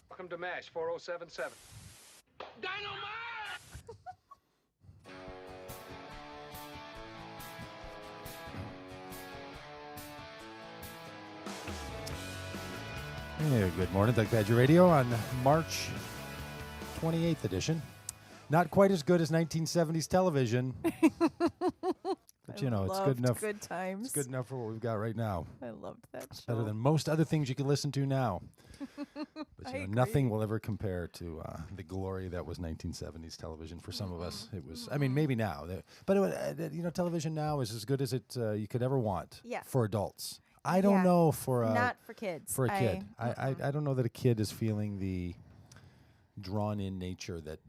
Welcome to MASH 4077. Dynamite! Hey, good morning, Doug Pagitt Radio on March 28th edition. Not quite as good as 1970s television, but you know, it's good enough. Good times. It's good enough for what we've got right now. I loved that It's show. better than most other things you can listen to now. But you know, nothing will ever compare to the glory that was 1970s television for some of us. It was, I mean, maybe now, but you know, television now is as good as it you could ever want for adults. I don't know for not for kids. For a kid, I don't know that a kid is feeling the drawn-in nature that.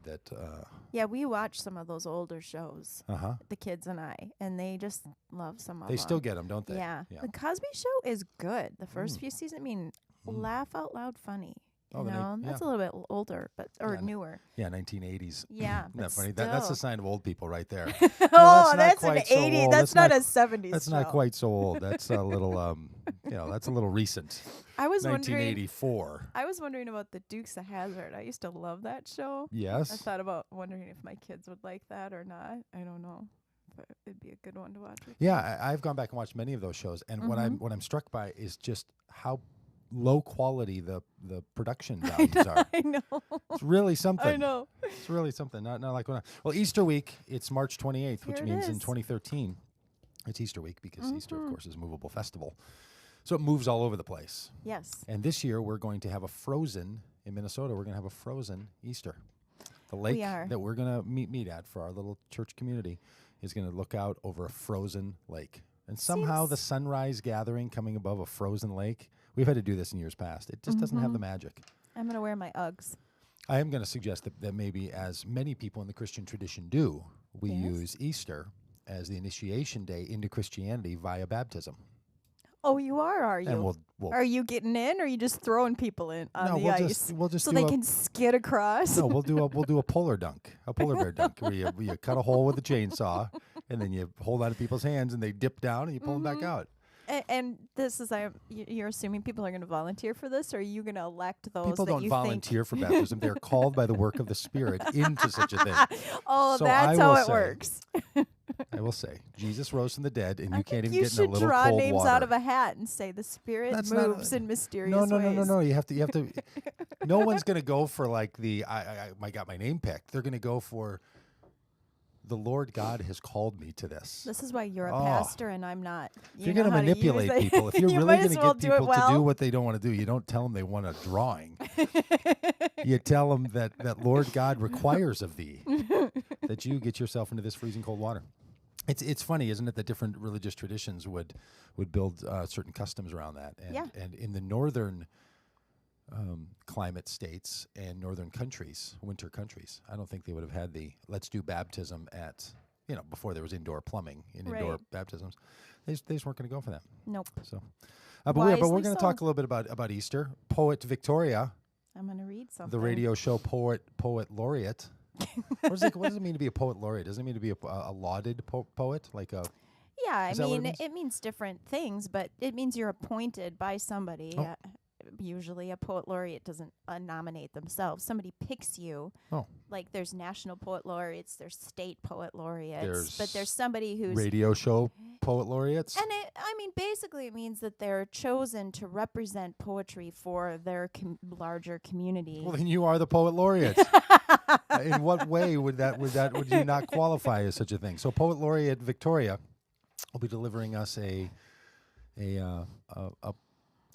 Yeah, we watch some of those older shows. The kids and I, and they just love some of them. They still get them, don't they? Yeah. The Cosby Show is good. The first few seasons, I mean, laugh out loud funny. You know, that's a little bit older, but newer. Yeah, 1980s. Yeah, Isn't that funny? That's a sign of old people right there. That's an 80s. That's not a 70s. That's show. not quite so old. That's a little, you know, that's a little recent. I was 1984. I was wondering about the Dukes of Hazzard. I used to love that show. Yes. I thought about wondering if my kids would like that or not. I don't know. But it'd be a good one to watch. Yeah, I've gone back and watched many of those shows, and what I'm struck by is just how low quality the production values are. I know. It's really something. I know. It's really something. Not like well, Easter week. It's March 28th, which means in 2013, it's Easter week because Easter, of course, is a movable festival. So it moves all over the place. Yes. And this year we're going to have a frozen in Minnesota. We're going to have a frozen Easter. The lake that we're going to meet at for our little church community is going to look out over a frozen lake. And somehow the sunrise gathering coming above a frozen lake. We've had to do this in years past. It just doesn't have the magic. I'm going to wear my Uggs. I am going to suggest that maybe, as many people in the Christian tradition do, we use Easter as the initiation day into Christianity via baptism. Oh, you are you? And we'll are you getting in, or are you just throwing people in on the ice? We'll just so they can skid across? No, we'll do a polar dunk, a polar bear dunk, where you cut a hole with a chainsaw, and then you hold on to people's hands, and they dip down, and you pull them back out. And this is, you're assuming people are going to volunteer for this, or are you going to elect those people that don't you volunteer for baptism. They're called by the work of the Spirit into such a thing. Oh, so that's how it works. I will say, Jesus rose from the dead, and you can't even you get in a little cold water. You should draw names out of a hat and say the Spirit moves in mysterious ways. No. You have to. No one's going to go for like I got my name picked. They're going to go for the Lord God has called me to this. This is why you're a pastor and I'm not. If you're going to manipulate people, if you're really going to get people to do what they don't want to do, you don't tell them they want a drawing. You tell them that Lord God requires of thee that you get yourself into this freezing cold water. It's funny, isn't it, that different religious traditions would build certain customs around that. And in the northern climate states and northern countries, winter countries, I don't think they would have had the let's do baptism at, before there was indoor plumbing in indoor baptisms. They just weren't going to go for that. Nope. So, but we're going to talk a little bit about Easter. Poet Victoria. I'm going to read something. The radio show poet laureate. What does it mean to be a poet laureate? Doesn't it mean to be a lauded poet? Like a... Yeah, I mean, it means different things, but it means you're appointed by somebody. Usually a poet laureate doesn't nominate themselves. Somebody picks you. Oh. Like there's national poet laureates, there's state poet laureates, but there's somebody who's... Radio show poet laureates? And basically it means that they're chosen to represent poetry for their larger community. Well, then you are the poet laureate. In what way would you not qualify as such a thing? So Poet Laureate Victoria will be delivering us a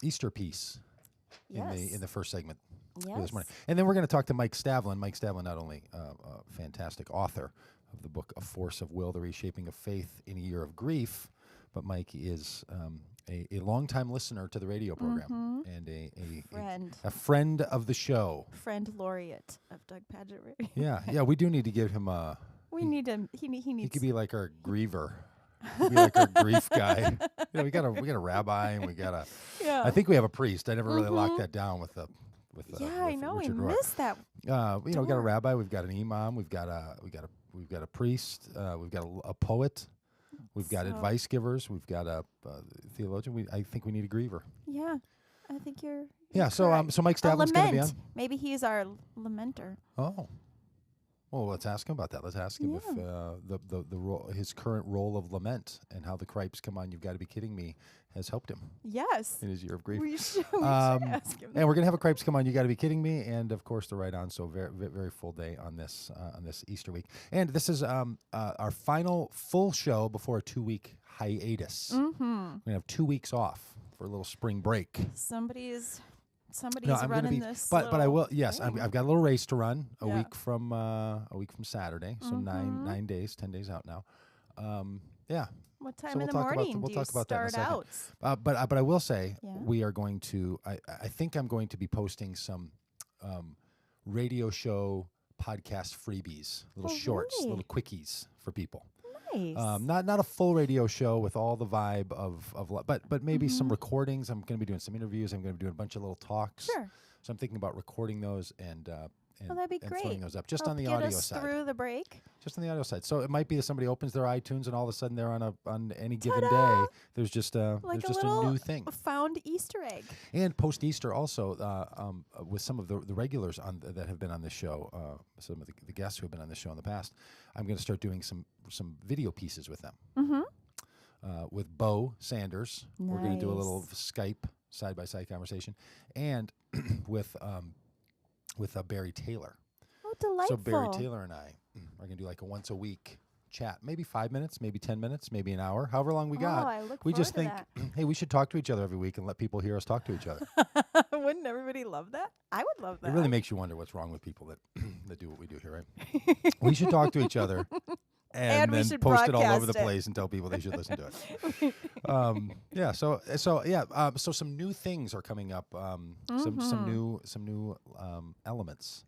Easter piece in the first segment this morning. And then we're going to talk to Mike Stavlin. Mike Stavlin, not only a fantastic author of the book A Force of Will, The Reshaping of Faith in a Year of Grief, but Mike is a longtime listener to the radio program and a friend of the show. Friend laureate of Doug Pagitt Radio. Yeah, we do need to give him a... We need him. He needs... He could be like our griever. Be like our grief guy. We got a rabbi and we got a... Yeah. I think we have a priest. I never really locked that down with I know. We missed that. We got a rabbi. We've got an imam. We've got a priest. We've got a poet. We've got advice givers. We've got a theologian. I think we need a griever. Yeah, I think you're Yeah. So Mike Stavlin's going to be on. Maybe he's our lamenter. Oh. Well, let's ask him about that. Let's ask him if the role, his current role of lament, and how the Cripes Come On, You've Got to Be Kidding Me has helped him. Yes. In his year of grief. We should ask him. And we're gonna have a Cripes Come On, You Got to Be Kidding Me, and of course the Right On. So very very full day on this Easter week, and this is our final full show before a 2-week hiatus. We're gonna have 2 weeks off for a little spring break. Somebody's running this. But I will. Yes, I've got a little race to run a week from Saturday. So 9 days, 10 days out now. Yeah. What time in the morning do you start out? But I will say we are going to. I think I'm going to be posting some radio show podcast freebies, little shorts, little quickies for people. Nice. Not a full radio show with all the vibe of but maybe some recordings. I'm going to be doing some interviews. I'm going to be doing a bunch of little talks. Sure. So I'm thinking about recording those and that'd be great. throwing those up just on the audio side. Through the break. Just on the audio side. So it might be that somebody opens their iTunes and all of a sudden they're on any given day. There's just a new thing. Found Easter egg. And post Easter also with some of the regulars that have been on this show, some of the guests who have been on this show in the past. I'm going to start doing some video pieces with them. With Bo Sanders, we're going to do a little Skype side-by-side conversation, and with Barry Taylor. Oh, delightful! So Barry Taylor and I are going to do like a once a week chat, maybe 5 minutes, maybe 10 minutes, maybe an hour, however long we got. I look we forward just to think, hey, we should talk to each other every week and let people hear us talk to each other. Wouldn't everybody love that? I would love that. It really makes you wonder what's wrong with people that do what we do here, right? We should talk to each other. And then post it all over the place and tell people they should listen to it. So some new things are coming up. Some new elements.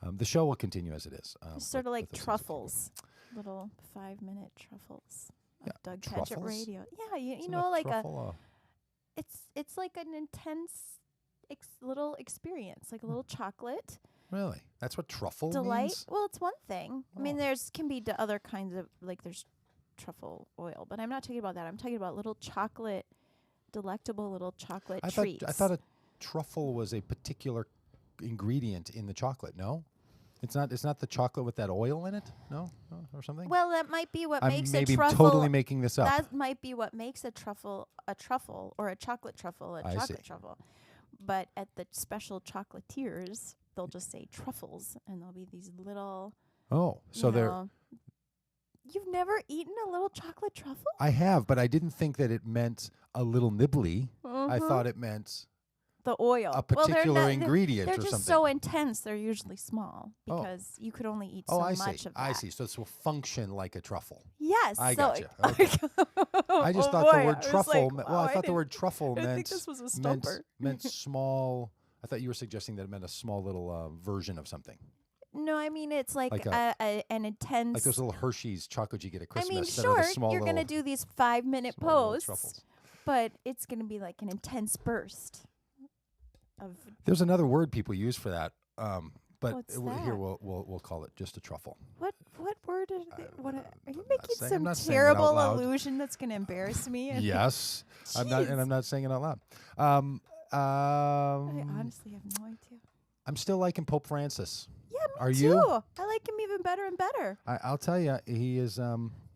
The show will continue as it is. Sort of like truffles, little 5-minute truffles of Doug Pagitt Radio. Yeah, you know, like it's like an intense little experience, like a little chocolate. Really? That's what truffle delight means? Well, it's one thing. I mean, can be other kinds of, like there's truffle oil, but I'm not talking about that. I'm talking about little chocolate, delectable little chocolate treats. I thought a truffle was a particular ingredient in the chocolate. No? It's not the chocolate with that oil in it? No? Or something? Well, that might be what makes a truffle. I'm maybe totally making this up. That might be what makes a truffle, or a chocolate truffle, truffle. But at the special chocolatiers, they'll just say truffles, and there'll be these little. Oh, so they're. You've never eaten a little chocolate truffle? I have, but I didn't think that it meant a little nibbly. I thought it meant the oil, a particular ingredient or something. They're just so intense. They're usually small because you could only eat so much of that. I see. So this will function like a truffle. Yes. I got you. Okay. I just thought the word truffle. I thought the word truffle meant small. I thought you were suggesting that it meant a small little version of something. No, I mean it's like an intense. Like those little Hershey's chocolates you get at Christmas. I mean, sure, you're going to do these 5-minute posts, but it's going to be like an intense burst. There's another word people use for that, but here we'll call it just a truffle. What word is it? Are you making some terrible allusion that's going to embarrass me? Yes, I'm not saying it out loud. I honestly have no idea. I'm still liking Pope Francis. Yeah, me too. You? I like him even better and better. I'll tell you, he is.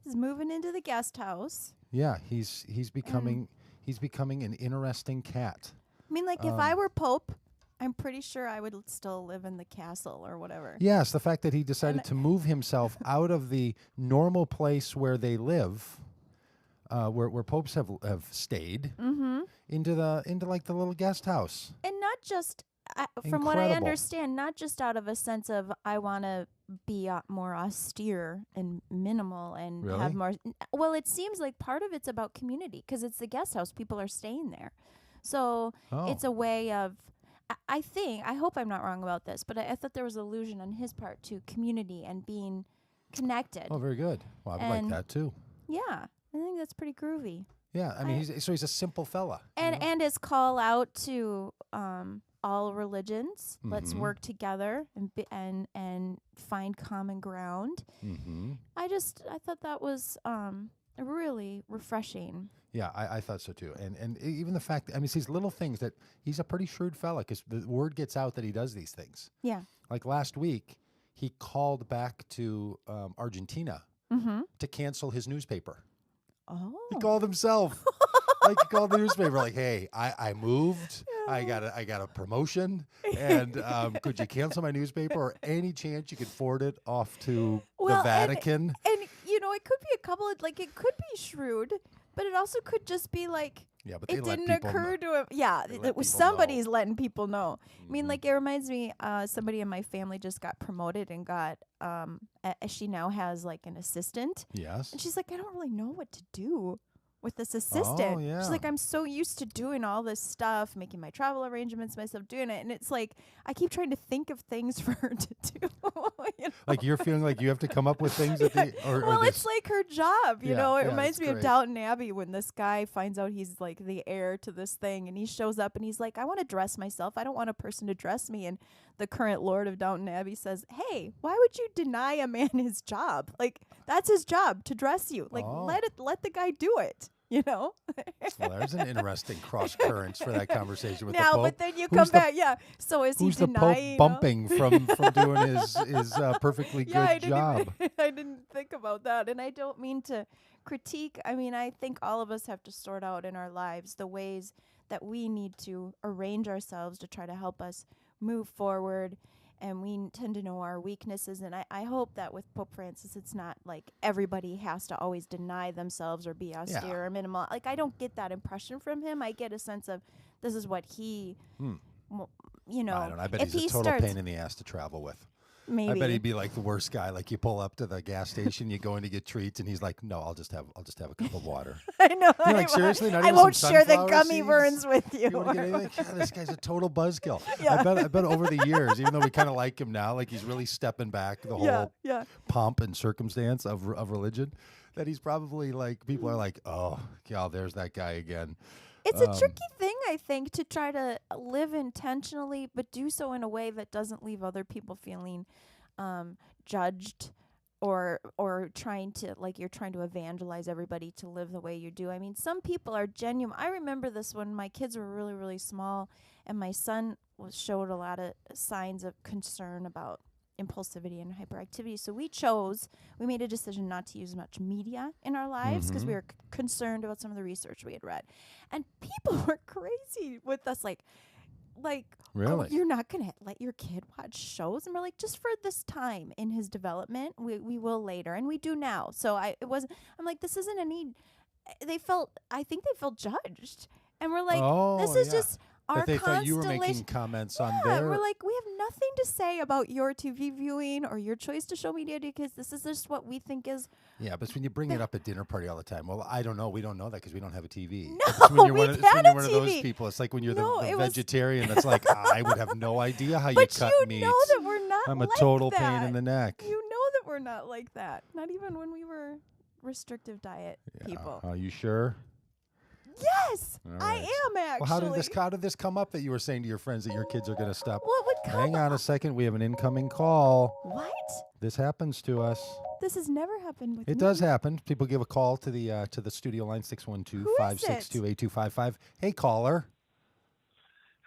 He's moving into the guest house. Yeah, he's becoming an interesting cat. I mean, like if I were Pope, I'm pretty sure I would still live in the castle or whatever. Yes, the fact that he decided to move himself out of the normal place where they live, where popes have stayed, into like the little guest house. And not just from what I understand, not just out of a sense of I want to be more austere and minimal and have more. Well, it seems like part of it's about community because it's the guest house. People are staying there. So it's a way of, I hope I'm not wrong about this, but I thought there was allusion on his part to community and being connected. Oh, very good. Well, I like that too. Yeah, I think that's pretty groovy. Yeah, I mean, he's a simple fella. And his call out to all religions, let's work together and find common ground. I thought that was really refreshing. Yeah, I thought so too. And even the fact, I mean, it's these little things that he's a pretty shrewd fella because the word gets out that he does these things. Yeah. Like last week, he called back to Argentina to cancel his newspaper. Oh. He called himself. Like he called the newspaper, like, "Hey, I moved. I got a promotion, and could you cancel my newspaper, or any chance you could forward it off to the Vatican?" And it could be a couple of it could be shrewd, but it also could just be like. Yeah, but it didn't occur to him. Yeah, it was somebody's letting people know. I mean, it reminds me, somebody in my family just got promoted and got, she now has an assistant. Yes. And she's like, I don't really know what to do with this assistant. Oh, yeah. She's like, I'm so used to doing all this stuff, making my travel arrangements myself, doing it. And it's like, I keep trying to think of things for her to do. Like you're feeling like you have to come up with things at the it's like her job, you know. It reminds me great. of Downton Abbey when this guy finds out he's like the heir to this thing, and he shows up and he's like, I want to dress myself. I don't want a person to dress me. And the current lord of Downton Abbey says, hey, why would you deny a man his job? Like, that's his job, to dress you. Like, let the guy do it. Well, there's an interesting cross currents for that conversation with the Pope. But then you come back, So is he Who's the denying? Pope bumping from doing his perfectly good job? I didn't think about that, and I don't mean to critique. I mean, I think all of us have to sort out in our lives the ways that we need to arrange ourselves to try to help us move forward. And we tend to know our weaknesses. And I hope that with Pope Francis, it's not like everybody has to always deny themselves or be austere or minimal. Like, I don't get that impression from him. I get a sense of this is what he, I don't know. I bet if he's a total pain in the ass to travel with. Maybe. I bet he'd be like the worst guy. Like you pull up to the gas station, you go in to get treats, and he's like, "No, I'll just have a cup of water." I know. You're like, seriously? Not I even won't some share the sunflower gummy seeds? worms with you. You want to get anything? God, this guy's a total buzzkill. Yeah. I bet over the years, even though we kind of like him now, like he's really stepping back the whole pomp and circumstance of religion, that he's probably like, people are like, oh, God, there's that guy again. It's a tricky thing, I think, to try to live intentionally, but do so in a way that doesn't leave other people feeling judged or trying to, like, you're trying to evangelize everybody to live the way you do. I mean, some people are genuine. I remember this when my kids were really, really small, and my son showed a lot of signs of concern about impulsivity and hyperactivity. So we made a decision not to use much media in our lives because we were concerned about some of the research we had read. And people were crazy with us, like, really? Oh, you're not going to let your kid watch shows? And we're like, just for this time in his development, we will later. And we do now. So I'm like, this isn't a need. I think they felt judged. And we're like, this is just our that they constellation. thought you were making comments on their... We're like, we have nothing to say about your TV viewing or your choice to show media because this is just what we think is... Yeah, but it's when you bring it up at dinner party all the time. Well, I don't know. We don't know that because we don't have a TV. No, it's when you're we one of those people. It's like when you're the vegetarian that's like, I would have no idea how you cut meat. But you know that we're not I'm like a total that. pain in the neck. You know that we're not like that. Not even when we were restrictive diet people. Are you sure? Yes, right. I am actually. Well, how did this come up that you were saying to your friends that your kids are going to stop? What would come Hang on a second. We have an incoming call. What? This happens to us. This has never happened with me. It does happen. People give a call to the studio line 612-562-8255. Hey, caller.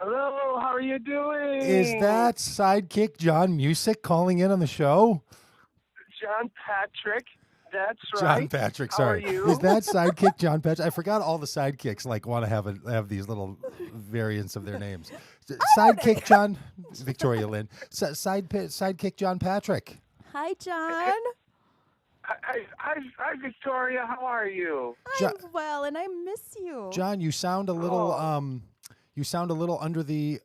Hello, how are you doing? Is that sidekick John Music calling in on the show? John Patrick. That's right. John Patrick, sorry. How are you? Is that sidekick John Patrick? I forgot all the sidekicks want to have these little variants of their names. Sidekick John Victoria Lynn. Sidekick John Patrick. Hi, John. Hi, Victoria. How are you? I'm well, and I miss you. John, you sound a little under the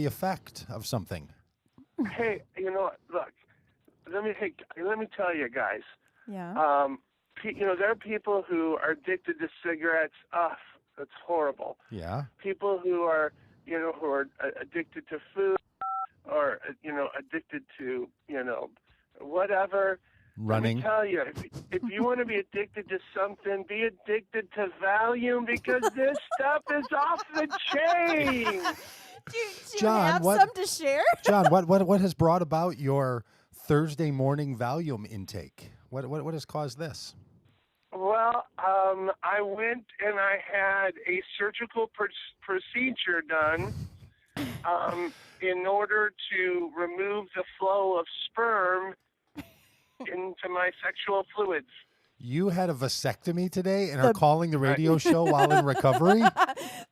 effect of something. Hey, look. Let me tell you guys. Yeah. There are people who are addicted to cigarettes. That's horrible. Yeah. People who are addicted to food, or addicted to whatever. Running. Let me tell you, if you want to be addicted to something, be addicted to Valium because this stuff is off the chain. Do you John, have some to share? John, what has brought about your Thursday morning Valium intake? What has caused this? Well, I went and I had a surgical procedure done in order to remove the flow of sperm into my sexual fluids. You had a vasectomy today and are calling the radio show while in recovery?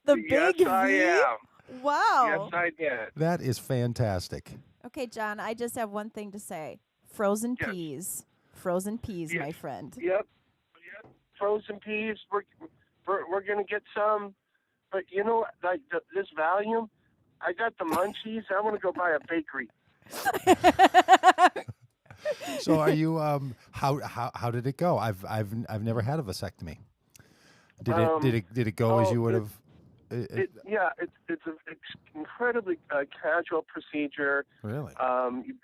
The big Yes, I am. Wow. Yes, I did. That is fantastic. Okay, John, I just have one thing to say. Frozen peas. Frozen peas, my friend. Yep. Frozen peas. We're going to get some. But you know, like this Valium, I got the munchies. I want to go buy a bakery. So are you how did it go? I've never had a vasectomy. Did it go as you would have? It's an incredibly casual procedure. Really?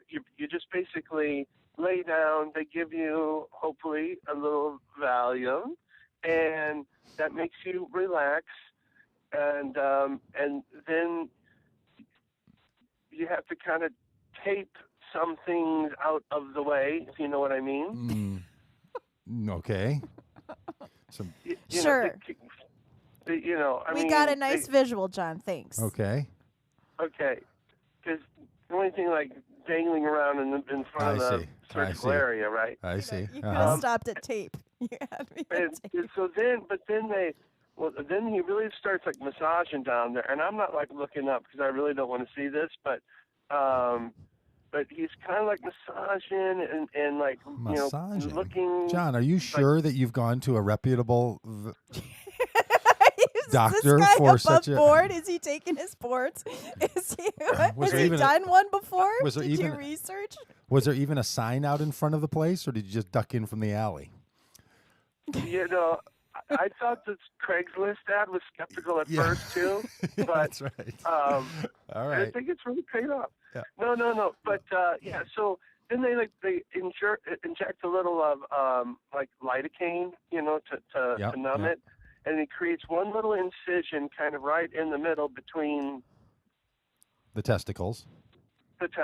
You just basically lay down. They give you hopefully a little Valium, and that makes you relax. And then you have to kind of tape some things out of the way, if you know what I mean. Okay. Sure. We got a nice visual, John. Thanks. Okay. Okay. Because the only thing like dangling around in front of the surgical area, right? I see. You could have stopped at tape. You had me at tape. So then he really starts like massaging down there, and I'm not like looking up because I really don't want to see this, but he's kind of like massaging and like looking. John, are you sure that you've gone to a reputable doctor this guy for above such a board? Is he taking his boards? Has he done one before? Did you research? Was there even a sign out in front of the place, or did you just duck in from the alley? I thought this Craigslist ad was skeptical at first too, but that's right. All right. I think it's really paid off. Yeah. No. But so then they inject a little of like lidocaine, to numb it, and it creates one little incision kind of right in the middle between the testicles. That's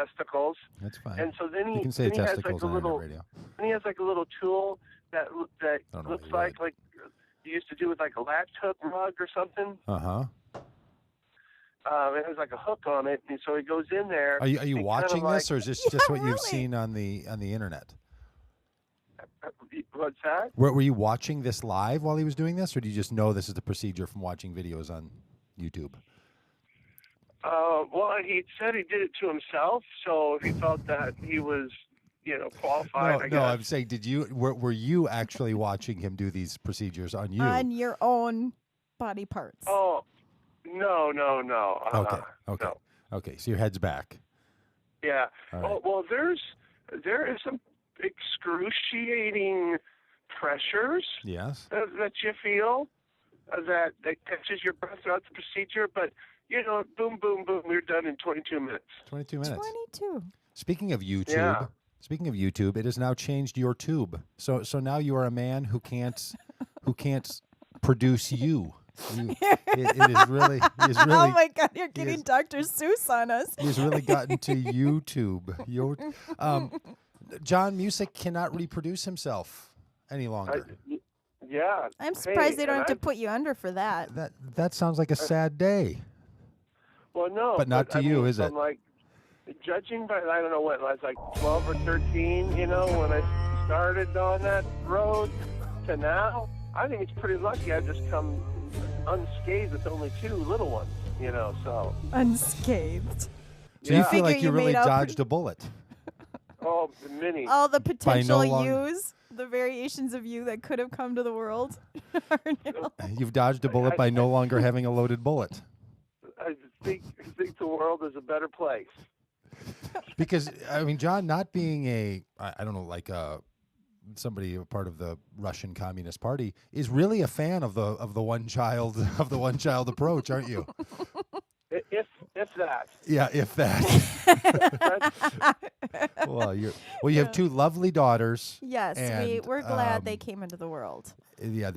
fine. And so then you can say testicles on the radio. And he has like a little tool that looks like you used to do with like a latch hook rug or something. It has like a hook on it, and so he goes in there. Are you watching this, or is this just what you've seen on the internet? What's that? Were you watching this live while he was doing this, or do you just know this is the procedure from watching videos on YouTube? Well, he said he did it to himself, so he felt that he was, qualified. I guess. I'm saying, were you actually watching him do these procedures on you? On your own body parts. Oh, no. Okay. No. Okay, so your head's back. Yeah. All right. Well, there is some excruciating pressures. Yes. That you feel that catches your breath throughout the procedure, but boom, boom, boom, you're done in 22 minutes. 22 minutes. 22. Speaking of YouTube, it has now changed your tube. So now you are a man who can't produce you. It is really. Oh my God! You're getting Dr. Seuss on us. He's really gotten to YouTube. John Music cannot reproduce himself any longer. I'm surprised they don't have to put you under for that. That sounds like a sad day. Well, no, but not to you, is it? Like judging by I don't know what I was like 12 or 13, when I started on that road to now. I think it's pretty lucky I just come unscathed with only 2 little ones, so. Unscathed. So you feel like you really dodged a bullet. Oh, many. All the potential yous, the variations of you that could have come to the world. You've dodged a bullet by no longer having a loaded bullet. I think the world is a better place. Because, John, not being somebody a part of the Russian Communist Party is really a fan of the one child approach, aren't you? If that. Yeah, if that. Well, you have 2 lovely daughters. Yes, we're glad they came into the world. Yeah,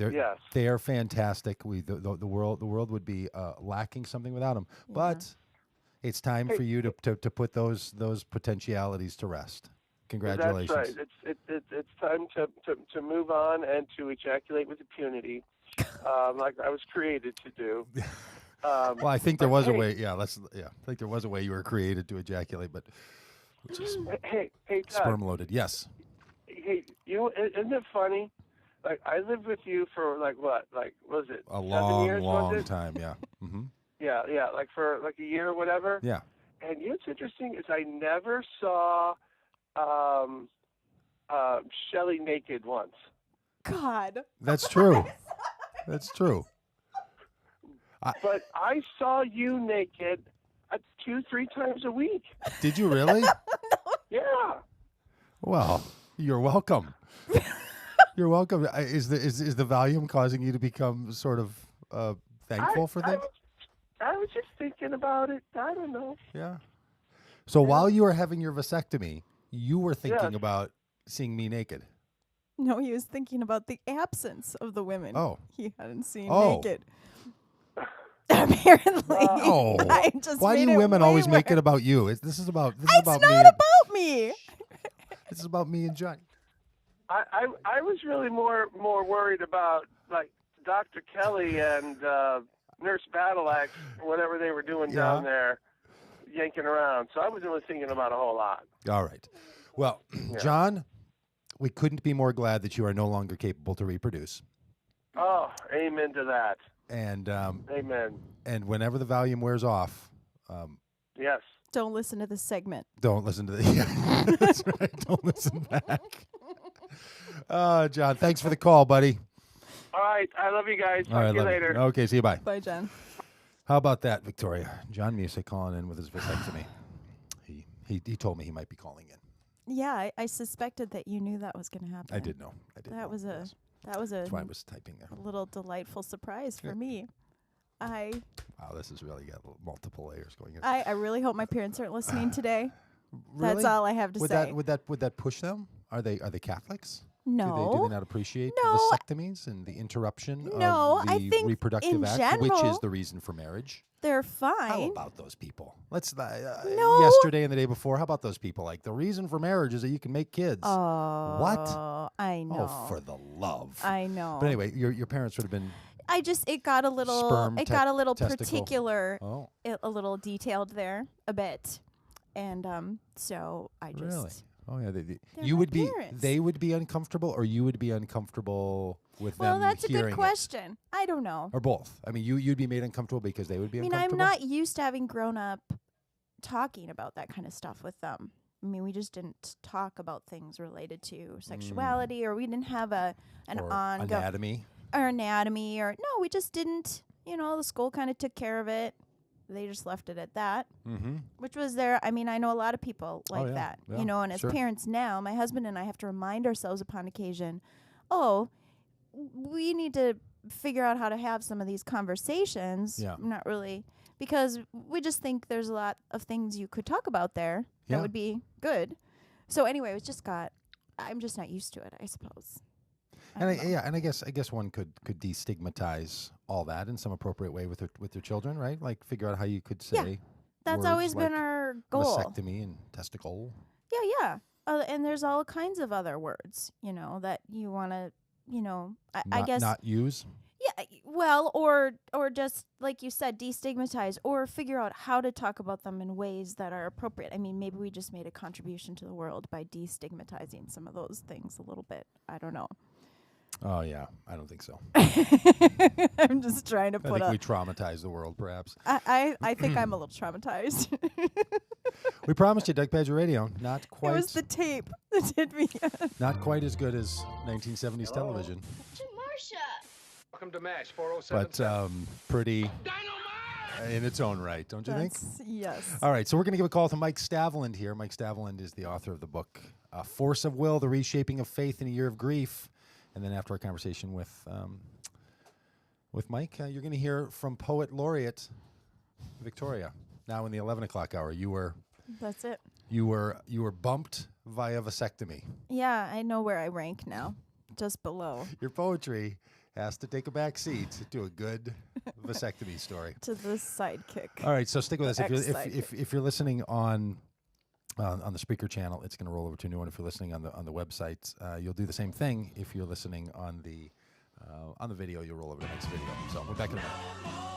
they are fantastic. The world would be lacking something without them. Yeah. But it's time for you to put those potentialities to rest. Congratulations. That's right. It's time to move on and to ejaculate with impunity, like I was created to do. Well, I think there was a way. Yeah, I think there was a way you were created to ejaculate, but which is hey, Todd, sperm loaded. Yes. Hey, isn't it funny? Like I lived with you for what was it? A 7 years, long time. Yeah. Mm-hmm. Yeah, like for like a year or whatever. Yeah. And you know what's interesting is I never saw Shelley naked once. God. That's true. That's true. But I saw you naked 2-3 times a week. Did you really? Yeah. Well, you're welcome. You're welcome. Is the Valium causing you to become sort of thankful for things? I was just thinking about it. I don't know. Yeah. So while you were having your vasectomy, you were thinking about seeing me naked. No, he was thinking about the absence of the women he hadn't seen naked. Apparently. Oh. Why do women always make it about you? This is about me. It's not about me. This is about me and Johnny. I was really more worried about like Dr. Kelly and Nurse Battleaxe, whatever they were doing down there, yanking around. So I wasn't really thinking about a whole lot. All right. Well, John, we couldn't be more glad that you are no longer capable to reproduce. Oh, amen to that. And amen. And whenever the Valium wears off, yes. Don't listen to this segment. Don't listen to the. Yeah, that's right. Don't listen back. John, thanks for the call, buddy. All right. I love you guys. Talk to you later. Okay, see you. Bye. Bye, John. How about that, Victoria? John Music calling in with his vasectomy. He told me he might be calling in. Yeah, I suspected that you knew that was going to happen. I did know. That was a That's why I was typing there. A little delightful surprise for me. Wow, this has really got multiple layers going in. I really hope my parents aren't listening today. Really? That's all I have to say. Would that push them? Are they Catholics? No. Do they not appreciate vasectomies and the interruption of the I think reproductive act, general, which is the reason for marriage? They're fine. How about those people? Yesterday and the day before, how about those people? Like, the reason for marriage is that you can make kids. Oh, what? I know. Oh, for the love. I know. But anyway, your parents would have been. It got a little particular, a little detailed there a bit, and so I just. Really? Oh yeah, you would be. They would be uncomfortable, or you would be uncomfortable with them. Well, that's a good hearing question. I don't know. Or both. I mean, you'd be made uncomfortable because they would be uncomfortable. I'm not used to having grown up talking about that kind of stuff with them. I mean, we just didn't talk about things related to sexuality, or we didn't have an anatomy. Or anatomy, or no, we just didn't. The school kind of took care of it. They just left it at that, which was there. I mean, I know a lot of people like that, and as parents now, my husband and I have to remind ourselves upon occasion, we need to figure out how to have some of these conversations. Yeah. Not really, because we just think there's a lot of things you could talk about there that would be good. So anyway, it was just I'm just not used to it, I suppose. And I guess one could destigmatize all that in some appropriate way with their children, right? Like figure out how you could say. That's always been our goal. Vasectomy and testicle. Yeah. And there's all kinds of other words, that you want to, I guess not use. Yeah, well, or just like you said, destigmatize, or figure out how to talk about them in ways that are appropriate. I mean, maybe we just made a contribution to the world by destigmatizing some of those things a little bit. I don't know. Oh, yeah. I don't think so. I'm just trying to put I think we traumatized the world, perhaps. I think I'm a little traumatized. We promised you Doug Pagitt Radio. Not quite. It was the tape that did me. Not quite as good as 1970s television. Marsha. Welcome to MASH 407. But pretty in its own right, don't you think? Yes. All right, so we're going to give a call to Mike Staveland here. Mike Staveland is the author of the book, Force of Will, The Reshaping of Faith in a Year of Grief. And then after our conversation with Mike, you're going to hear from Poet Laureate Victoria. Now in the 11 o'clock hour, That's it. You were bumped via vasectomy. Yeah, I know where I rank now, just below. Your poetry has to take a back seat to a good vasectomy story. To the sidekick. All right, so stick with us. If you're listening on on the speaker channel. It's going to roll over to a new one if you're listening on the website. You'll do the same thing if you're listening on the video. You'll roll over to the next video. So we're back in a minute.